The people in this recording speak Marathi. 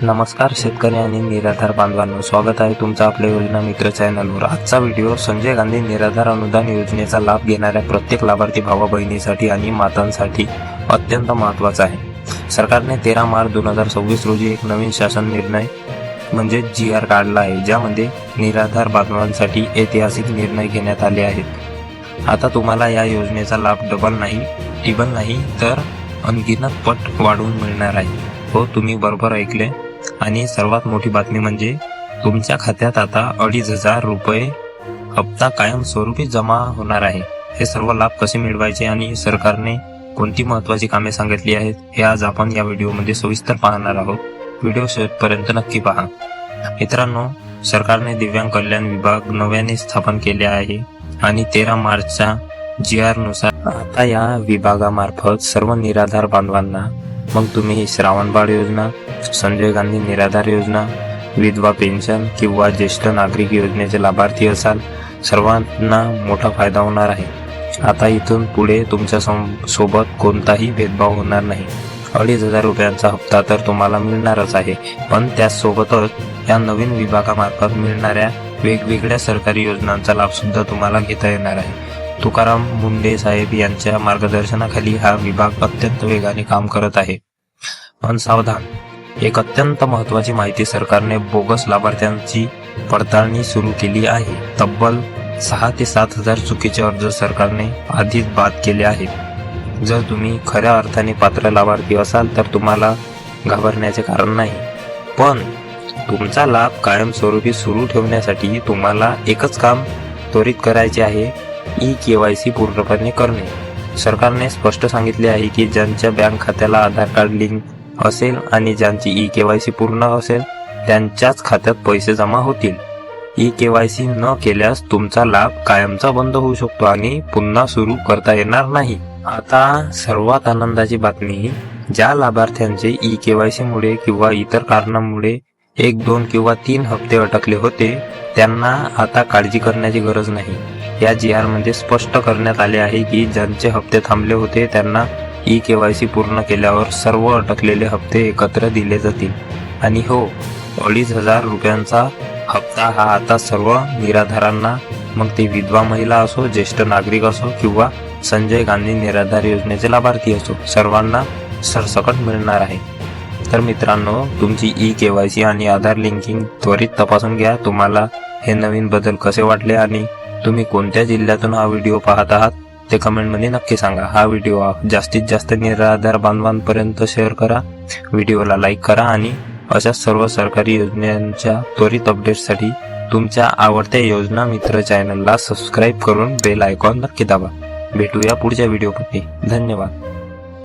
नमस्कार शेतकरी आणि निराधार बांधवांनो, स्वागत आहे तुमचं आपल्या योजना मित्र चॅनलवर। आजचा व्हिडिओ संजय गांधी निराधार अनुदान योजनेचा लाभ घेणाऱ्या प्रत्येक लाभार्थी भावा बहिणीसाठी आणि मातांसाठी अत्यंत महत्त्वाचा आहे। सरकारने 13 मार्च 2026 रोजी एक नवीन शासन निर्णय म्हणजे GR काढला आहे, ज्यामध्ये निराधार बांधवांसाठी ऐतिहासिक निर्णय घेण्यात आले आहेत। आता तुम्हाला या योजनेचा लाभ डबल नाही, टिबल नाही तर अनगिनत पट वाढवून मिळणार आहे। हो, तुम्ही बरोबर ऐकले। आणि सर्वात मोठी बातमी म्हणजे तुमच्या खात्यात आता 2,500 रुपये हप्ता कायमस्वरूपी जमा होणार आहे। हे सर्व लाभ कसे मिळवायचे आणि सरकारने कोणती महत्त्वाची कामे सांगितली आहेत हे आज आपण या व्हिडिओमध्ये सविस्तर पाहणार आहोत। व्हिडिओ शेवटपर्यंत नक्की पहा। मित्रांनो, सरकारने दिव्यांग कल्याण विभाग नव्याने स्थापन केले आहे आणि 13 मार्चच्या GR नुसार आता या विभागामार्फत सर्व निराधार बांधवांना, मग तुम्ही श्रावणबाळ योजना, संजय गांधी निराधार योजना, विधवा पेन्शन किंवा ज्येष्ठ नागरिक योजनेचे लाभार्थी असाल, सर्वांना मोठा फायदा होणार आहे। आता इथून पुढे तुमच्या सोबत कोणताही भेदभाव होणार नाही। 2,500 रुपयांचा हप्ता तर तुम्हाला मिळणारच आहे, पण त्याचसोबतच या नवीन विभागामार्फत मिळणाऱ्या वेगवेगळ्या सरकारी योजनांचा लाभ सुद्धा तुम्हाला घेता येणार आहे। तुकाराम मुंडे साहेब यांच्या मार्गदर्शनाखाली हा विभाग अत्यंत वेगाने काम करत आहे। पण सावधान, एक अत्यंत महत्त्वाची माहिती, सरकारने बोगस लाभार्थ्यांची पडताळणी सुरू केली आहे। तब्बल 6,000 ते 7,000 चुकीचे अर्ज सरकारने आधीच बाद केले आहेत। जर तुम्ही खऱ्या अर्थाने पात्र लाभार्थी असाल तर तुम्हाला घाबरण्याचे कारण नाही, पण तुमचा लाभ कायमस्वरूपी सुरू ठेवण्यासाठी तुम्हाला एकच काम त्वरित करायचे आहे, KYC पूर्णपणे करणे। सरकारने स्पष्ट सांगितले आहे की ज्यांच्या बँक खात्याला आधार कार्ड लिंक असेल आणि ज्यांची KYC पूर्ण असेल त्यांच्याच खात्यात पैसे जमा होतील। KYC न केल्यास तुमचा लाभ कायमचा बंद होऊ शकतो आणि पुन्हा सुरू करता येणार नाही। आता सर्वात आनंदाची बातमी, ज्या लाभार्थ्यांचे KYC मुळे किंवा इतर कारणामुळे 1, 2 किंवा 3 हप्ते अटकले होते त्यांना आता काळजी करण्याची गरज नाही। या GR मध्ये स्पष्ट करण्यात आले आहे की ज्यांचे हप्ते थांबले होते त्यांना KYC पूर्ण केल्यावर सर्व अटकलेले हप्ते एकत्र दिले जातील। आणि हो, 2,500 रुपयांचा हप्ता हा आता सर्व निराधारांना, मग ते विधवा महिला असो, ज्येष्ठ नागरिक असो किंवा संजय गांधी निराधार योजनेचे लाभार्थी असो, सर्वांना सरसकट मिळणार आहे। तर मित्रांनो, तुमची KYC आणि आधार लिंकिंग त्वरित तपासून घ्या। तुम्हाला हे नवीन बदल कसे वाटले आणि तुम्ही कोणत्या जिल्ह्यातून हा व्हिडिओ पाहत आहात ते कमेंटमध्ये नक्की सांगा। हा व्हिडिओ जास्तीत जास्त निराधार बांधवांपर्यंत शेअर करा, व्हिडिओला लाईक करा आणि अशा सर्व सरकारी योजनांच्या त्वरित अपडेट्ससाठी तुमच्या आवडत्या योजना मित्र चॅनलला सबस्क्राईब करून बेल आयकॉन नक्की दाबा। भेटूया पुढच्या व्हिडिओमध्ये। धन्यवाद।